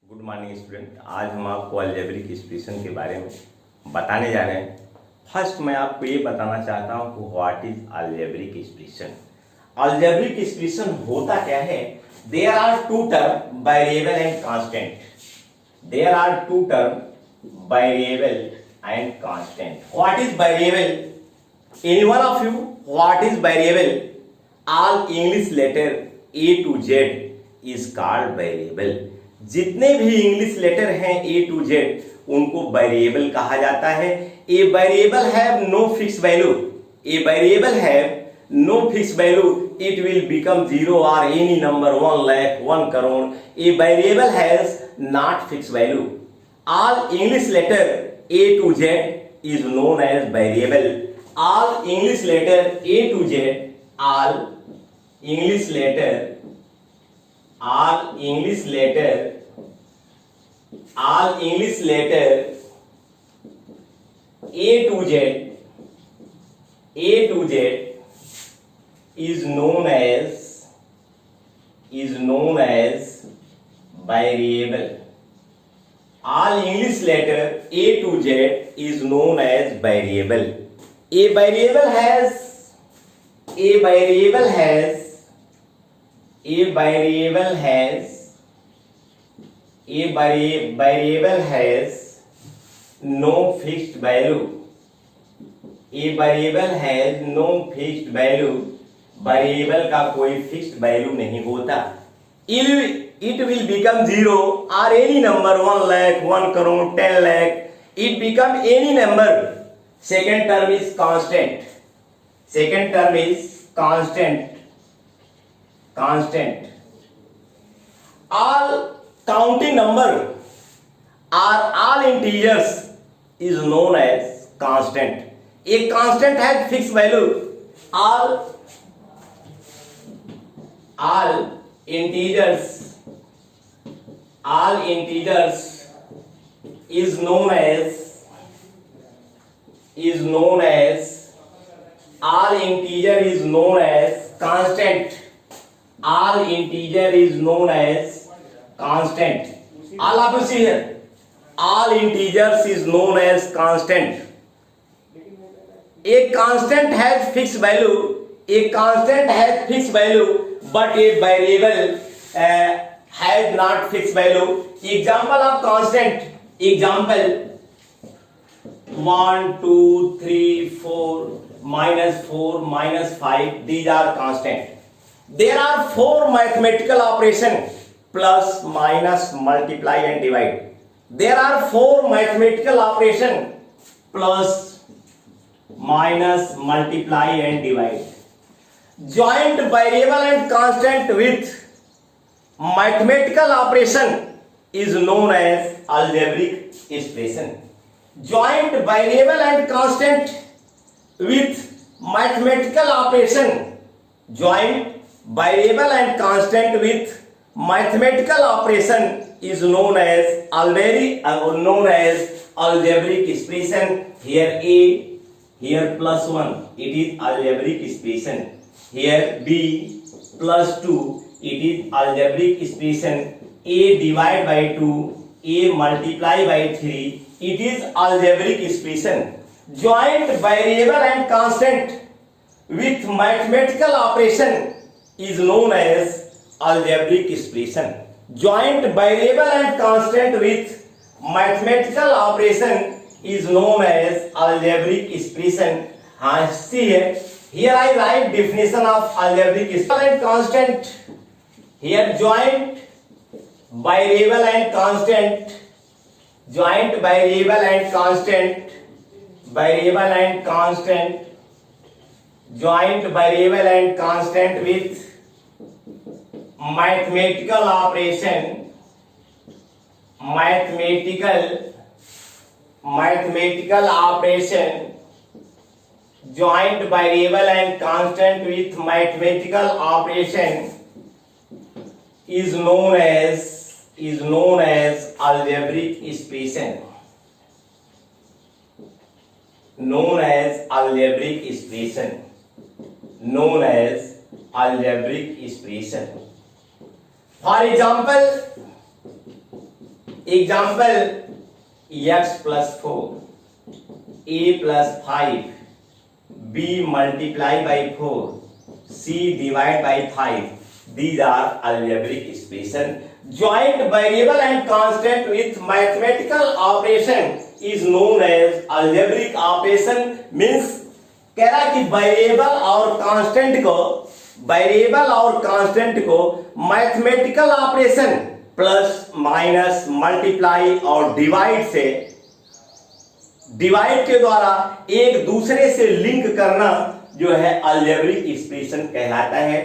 Good morning student. आज हम आपको अलजेब्रिक एक्सप्रेशन के बारे में बताने जा रहे हैं। फर्स्ट मैं आपको ये बताना चाहता हूँ कि what is algebraic expression. Algebraic expression होता क्या है? There are two term variable and constant. There are two term variable and constant. What is variable? Any one of you, what is variable? All English letter A to Z is called variable. जितने भी English letter हैं A to Z उनको variable कहा जाता है। A variable have no fix value. A variable have no fix value. It will become zero और any number 1 lakh 1 crore. A variable has not fix value. All English letter A to Z is known as variable. All English letter A to Z, all English letter A to Z is known as variable. All English letter A to Z is known as variable. A variable has no fixed value. A variable has no fixed value. Variable का कोई fixed value नहीं होता। It will become zero or any number 1 lakh 1 crore 10 lakh. It become any number. Second term is constant. All counting number are all integers is known as constant. A constant has fixed value. All integers is known as all integer is known as constant. All integer is known as constant. All of you see here. All integers is known as constant. A constant has fixed value. But a variable has not fixed value. Example of constant. Example 1 2 3 4 minus 5. These are constant. There are 4 mathematical operations: plus, minus, multiply and divide. There are 4 mathematical operations: plus, minus, multiply and divide. Joint variable and constant with mathematical operation is known as algebraic expression. Joint variable and constant with mathematical operation. Joint variable and constant with mathematical operation is known as algebraic expression. Here A, here plus 1, it is algebraic expression. Here B plus 2, it is algebraic expression. A divided by 2, A multiplied by 3, it is algebraic expression. Joint variable and constant with mathematical operation is known as algebraic expression. Joint variable and constant with mathematical operation is known as algebraic expression. See here I write definition of algebraic expression and constant. Here joint variable and constant. Joint variable and constant. Joint variable and constant with mathematical operation. Joint variable and constant with mathematical operation is known as algebraic expression. Known as algebraic expression. For example, example x plus 4, a plus 5, b multiply by 4, c divide by 5. These are algebraic expression. Joint variable and constant with mathematical operation is known as algebraic operation. Means कह रहा है कि variable और constant को mathematical operation plus minus multiply और divide के द्वारा एक दूसरे से लिंक करना जो है अलजेब्रिक एक्सप्रेशन कहलाता है.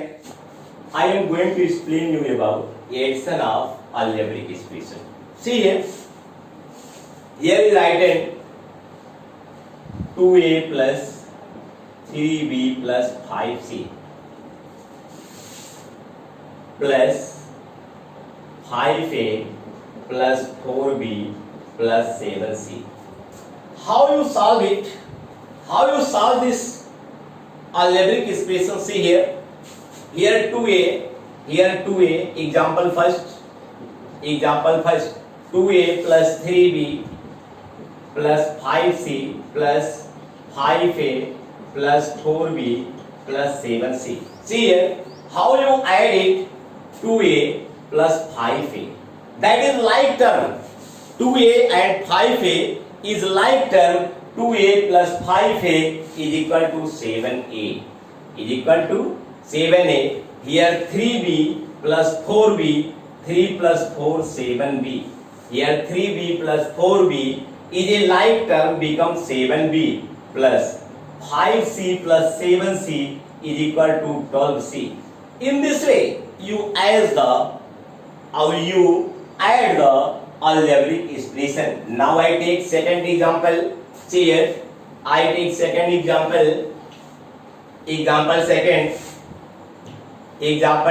I am going to explain you about addition of algebraic expression. See here. Here is written 2a plus 3b plus 5c plus 5a plus 4b plus 7c. How you solve it? How you solve this algebraic expression? See here. Here 2a, example first, 2a plus 3b plus 5c plus 5a plus 4b plus 7c. See here, how you add it? 2a plus 5a. That is like term. 2a and 5a is like term. 2a plus 5a is equal to 7a. Is equal to 7a. Here 3b plus 4b, 3 plus 4 7b. Here 3b plus 4b is a like term, becomes 7b plus 5c plus 7c is equal to 12c. In this way you add the algebraic expression. Now I take second example. See here, I take second example. Example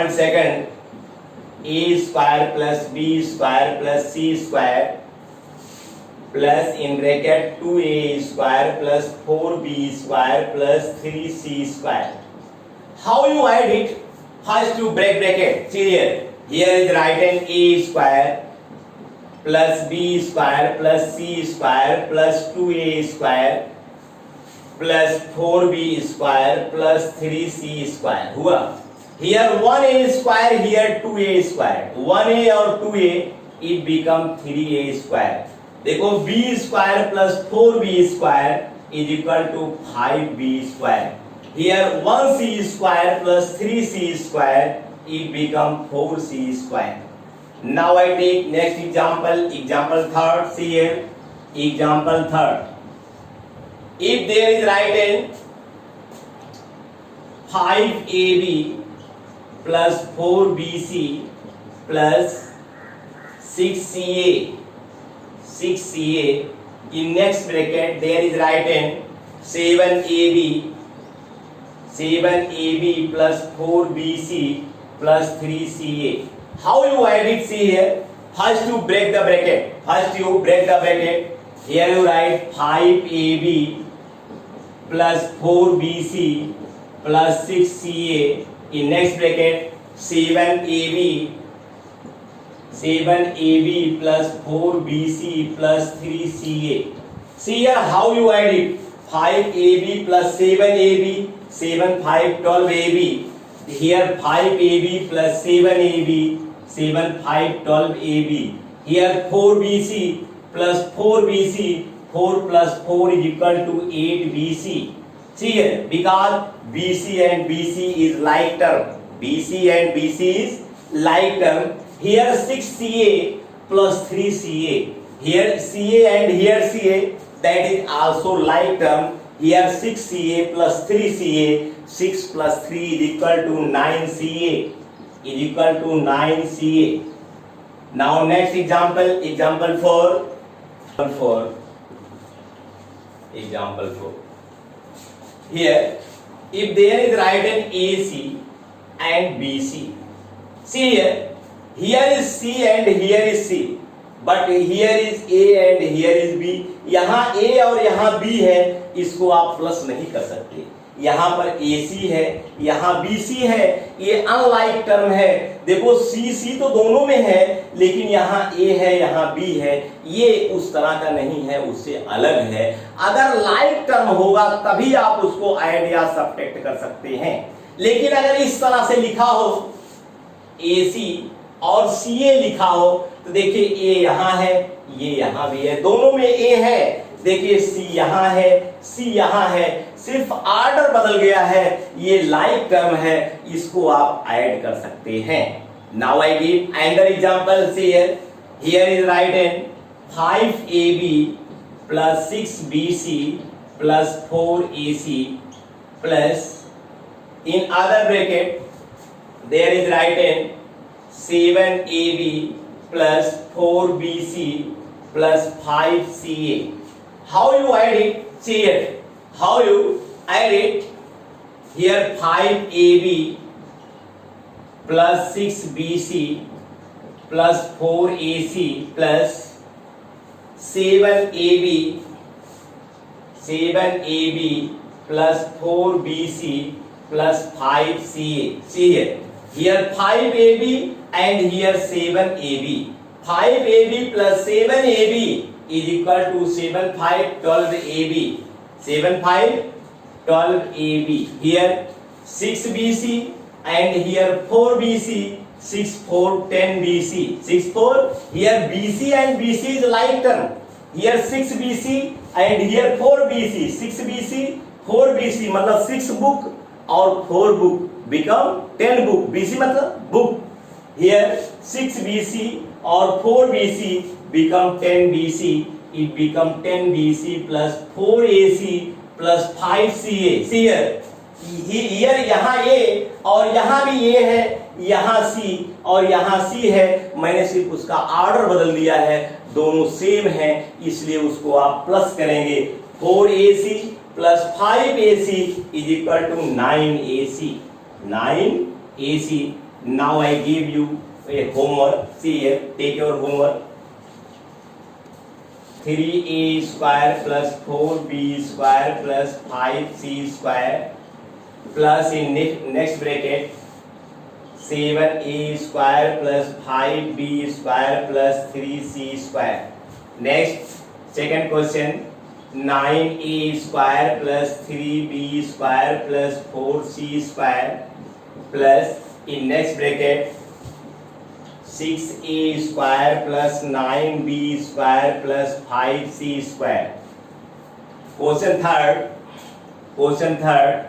second, a square plus b square plus c square plus in bracket 2a square plus 4b square plus 3c square. How you add it? First you break bracket. See here. Here is written a square plus b square plus c square plus 2a square plus 4b square plus 3c square. हुआ. Here 1a square, here 2a square. 1a और 2a it become 3a square. देखो b square plus 4b square is equal to 5b square. Here 1c square plus 3c square it become 4c square. Now I take next example. Example third. See here. Example third. If there is written 5ab plus 4bc plus 6ca in next bracket there is written 7ab plus 4bc plus 3ca. How you add it? See here. First you break the bracket. Here you write 5ab plus 4bc plus 6ca. In next bracket 7ab plus 4bc plus 3ca. See here how you add it. 5ab plus 7ab, 7 5 12ab. Here 5ab plus 7ab, 7 5 12ab. Here 4bc plus 4bc, 4 plus 4 is equal to 8bc. See here, because BC and BC is like term. BC and BC is like term. Here 6CA plus 3CA. Here CA and here CA, that is also like term. Here 6CA plus 3CA. 6 plus 3 is equal to 9CA. Is equal to 9CA. Now next example, example 4. Example 4. Here, if there is written AC and BC, see here is C and here is C, but here is A and here is B. यहाँ A और यहाँ B है, इसको आप plus नहीं कर सकते. यहाँ पर AC है, यहाँ BC है, ये अनलाइक टर्म है। देखो C तो दोनों में है, लेकिन यहाँ A है, यहाँ B है, ये उस तरह का नहीं है, उससे अलग है। अगर लाइक टर्म होगा तभी आप उसको ऐड या सब्ट्रैक्ट कर सकते हैं। लेकिन अगर इस तरह से लिखा हो AC और CA लिखा हो तो देखिए A यहाँ है, ये यहाँ भी है, दोनों में A है। देखिए C यहाँ है, C यहाँ है, सिर्फ ऑर्डर बदल गया है, ये लाइक टर्म है, इसको आप ऐड कर सकते हैं। Now I give another example here. Here is right and 5AB plus 6BC plus 4AC plus in other bracket there is right hand 7AB plus 4BC plus 5CA. How you add it? See here. How you add it? Here 5AB plus 6BC plus 4AC plus 7AB plus 4BC plus 5CA. See here. Here 5AB and here 7AB. 5AB plus 7AB is equal to 7 5 12AB. 7 5 12AB. Here 6BC and here 4BC. 6 4 10BC. 6 4. Here BC and BC is like term. Here 6BC and here 4BC. 6BC 4BC मतलब 6 book और 4 book become 10 book. BC मतलब book. Here 6BC और 4BC become 10BC. It become 10BC plus 4AC plus 5CA. See here. Here यहाँ A और यहाँ भी A है, यहाँ C और यहाँ C है। मैंने सिर्फ उसका ऑर्डर बदल दिया है, दोनों सेम है, इसलिए उसको आप प्लस करेंगे। 4AC plus 5AC is equal to 9AC. 9AC. Now I give you a homework. See here, take your homework. 3A square plus 4B square plus 5C square plus in next bracket 7A square plus 5B square plus 3C square. Next, second question, 9A square plus 3B square plus 4C square plus in next bracket 6A square plus 9B square plus 5C square. Question third. Question third.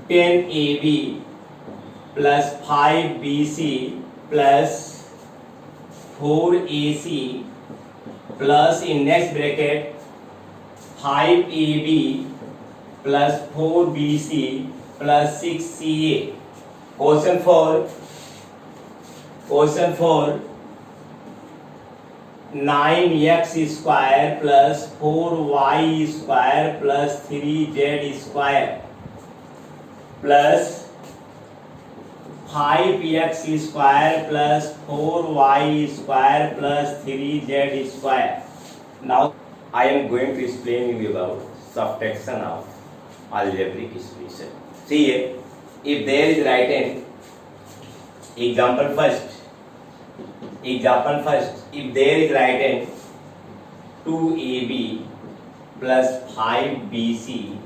10AB plus 5BC plus 4AC plus in next bracket 5AB plus 4BC plus 6CA. Question 4. 9x square plus 4y square plus 3z square plus 5x square plus 4y square plus 3z square. Now I am going to explain you about subtraction of algebraic expression. See here, if there is right hand, example first, if there is right hand 2AB plus 5BC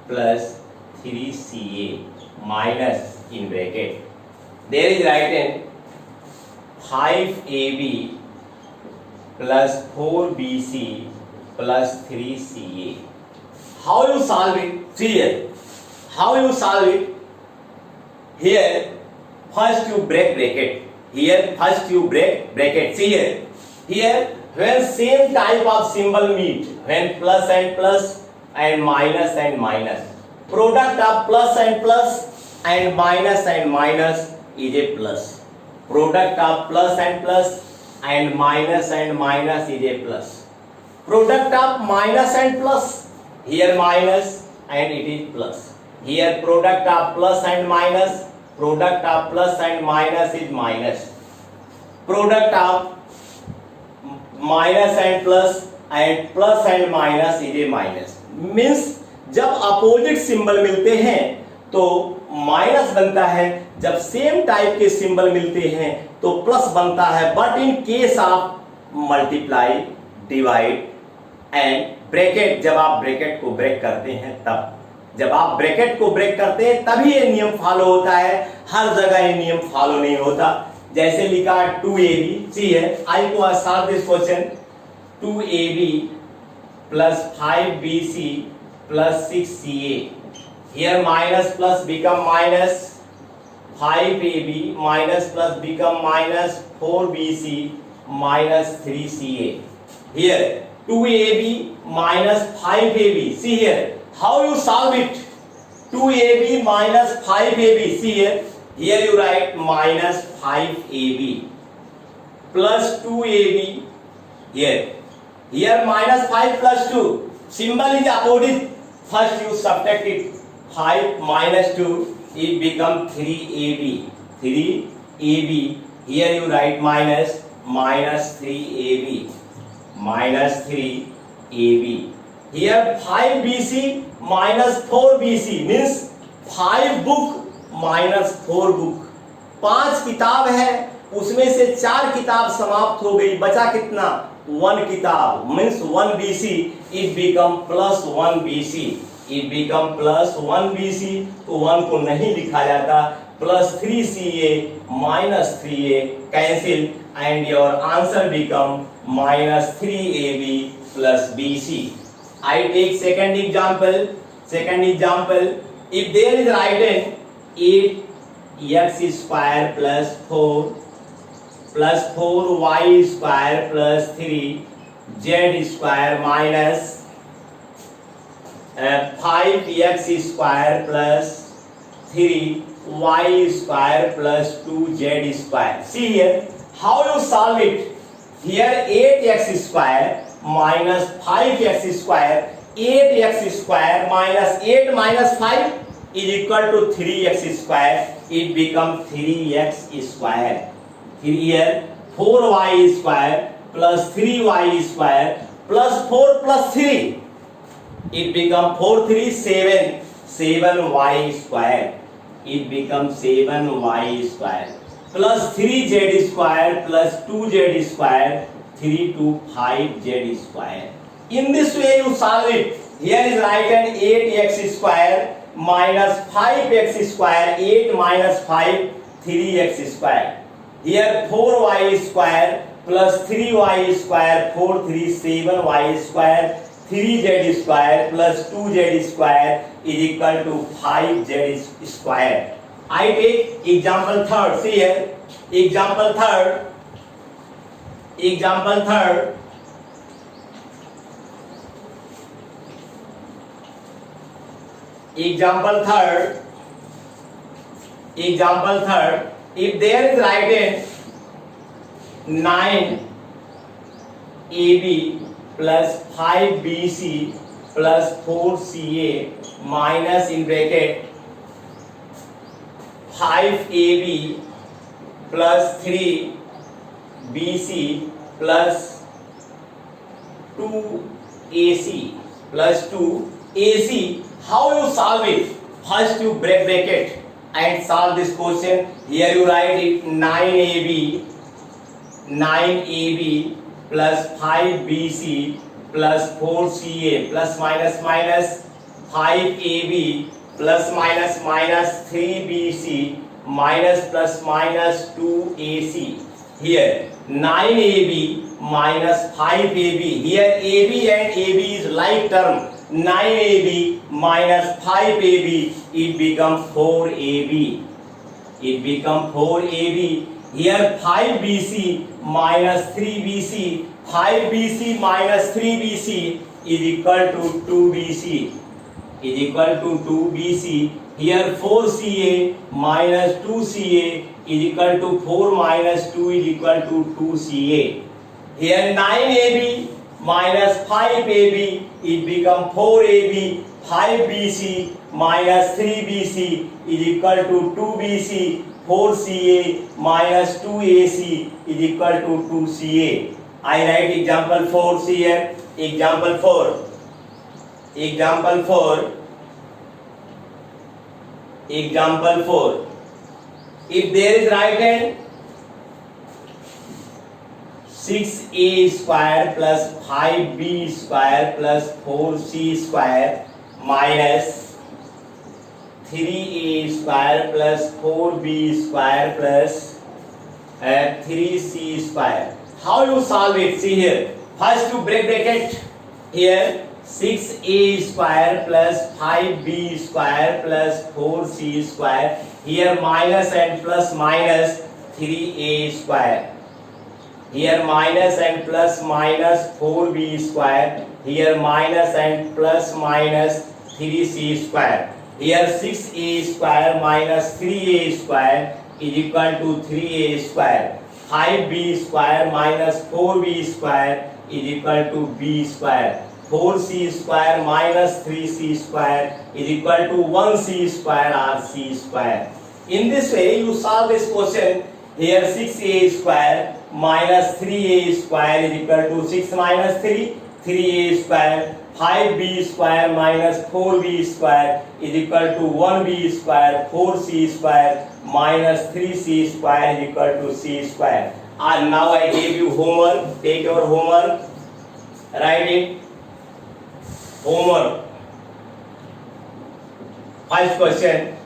plus 3CA minus in bracket, there is right hand 5AB plus 4BC plus 3CA. How you solve it? See here. How you solve it? Here, first you break bracket. Here, first you break bracket. See here. Here, when same type of symbol meet, when plus and minus, product of plus and minus is a plus. Product of plus and minus is a plus. Product of minus and plus, here minus and it is plus. Here product of plus and minus is minus. Product of minus and plus and minus is a minus. Means जब opposite symbol मिलते हैं तो minus बनता है, जब same type के symbol मिलते हैं तो प्लस बनता है। But in case of multiply, divide and bracket, जब आप ब्रैकेट को ब्रेक करते हैं तब, जब आप ब्रैकेट को ब्रेक करते हैं तभी ये नियम फॉलो होता है, हर जगह ये नियम फॉलो नहीं होता। जैसे लिखा 2ab, सी है, आई को start this question, 2ab plus 5bc plus 6ca, here minus plus become minus 5ab minus plus become minus 4bc minus 3ca, here 2ab minus 5ab, see here how you solve it, 2ab minus 5ab, see here you write minus 5ab plus 2ab, here minus 5 plus 2, symbol is opposite, first you subtract it, 5 minus 2, it become 3ab, here you write minus 3ab, minus 3ab, here 5bc minus 4bc means 5 book minus 4 book, 5 किताब है उसमें से 4 किताब समाप्त हो गई, बचा कितना, 1 किताब, means 1bc, it become plus 1bc, it become plus 1bc, तो 1 को नहीं लिखा जाता, plus 3ca minus 3a cancel and your answer become minus 3ab plus bc. I take second example, if there is written 8x square plus 4y square plus 3z square minus 5x square plus 3y square plus 2z square. See here how you solve it. Here 8x square minus 5x square, 8x square minus 8 minus 5 is equal to 3x square, it become 3x square. Here 4y square plus 3y square plus 4 plus 3, it become 4 3 7, 7y square, it becomes 7y square plus 3z square plus 2z square, 3 to 5z square. In this way you solve it. Here is written 8x square minus 5x square, 8 minus 5, 3x square. Here 4y square plus 3y square, 4 3 7y square, 3z square plus 2z square is equal to 5z square. I take example third. See here, example third. Example third. If there is written 9ab plus 5bc plus 4ca minus in bracket 5ab plus 3bc plus 2ac plus 2ac. How you solve it? First you break bracket and solve this question. Here you write it 9ab plus 5bc plus 4ca plus minus 5ab plus minus 3bc minus plus minus 2ac. Here 9ab minus 5ab. Here ab and ab is like term. 9ab minus 5ab, it become 4ab. It become 4ab. Here 5bc minus 3bc. 5bc minus 3bc is equal to 2bc. Is equal to 2bc. Here 4ca minus 2ca is equal to 4 minus 2 is equal to 2ca. Here 9ab minus 5ab, it become 4ab. 5bc minus 3bc is equal to 2bc. 4ca minus 2ac is equal to 2ca. I write example 4. See here, example 4. Example 4. Example 4. If there is right hand, 6a square plus 5b square plus 4c square minus 3a square plus 4b square plus 3c square. How you solve it? See here. First to break bracket here, 6a square plus 5b square plus 4c square. Here minus and plus minus 3a square. Here minus and plus minus 4b square. Here minus and plus minus 3c square. Here 6a square minus 3a square is equal to 3a square. 5b square minus 4b square is equal to b square. 4c square minus 3c square is equal to 1c square or c square. In this way you solve this question. Here 6a square minus 3a square is equal to 6 minus 3, 3a square. 5b square minus 4b square is equal to 1b square. 4c square minus 3c square is equal to c square. And now I gave you homework. Take your homework. Write it. Homework. First question.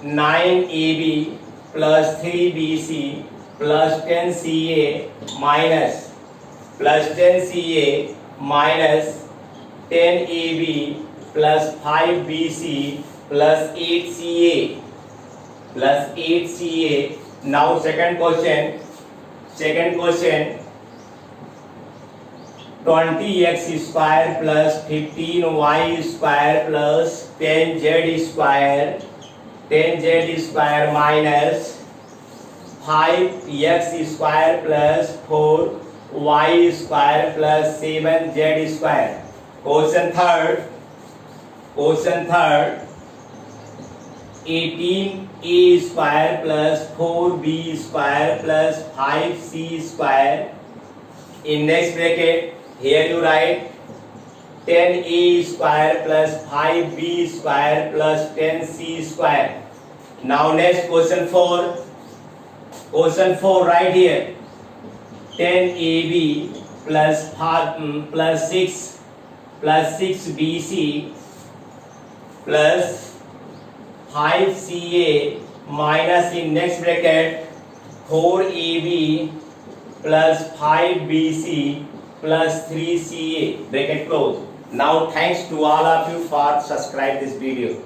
9ab plus 3bc plus 10ca minus 10ca minus 10ab plus 5bc plus 8ca plus 8ca. Now second question. 20x square plus 15y square plus 10z square minus 5x square plus 4y square plus 7z square. Question third. 18a square plus 4b square plus 5c square. In next bracket, here you write 10a square plus 5b square plus 10c square. Now next question 4. Question 4 right here. 10ab plus 5 plus 6 plus 6bc plus 5ca minus in next bracket 4ab plus 5bc plus 3ca. Bracket close. Now thanks to all of you for subscribe this video.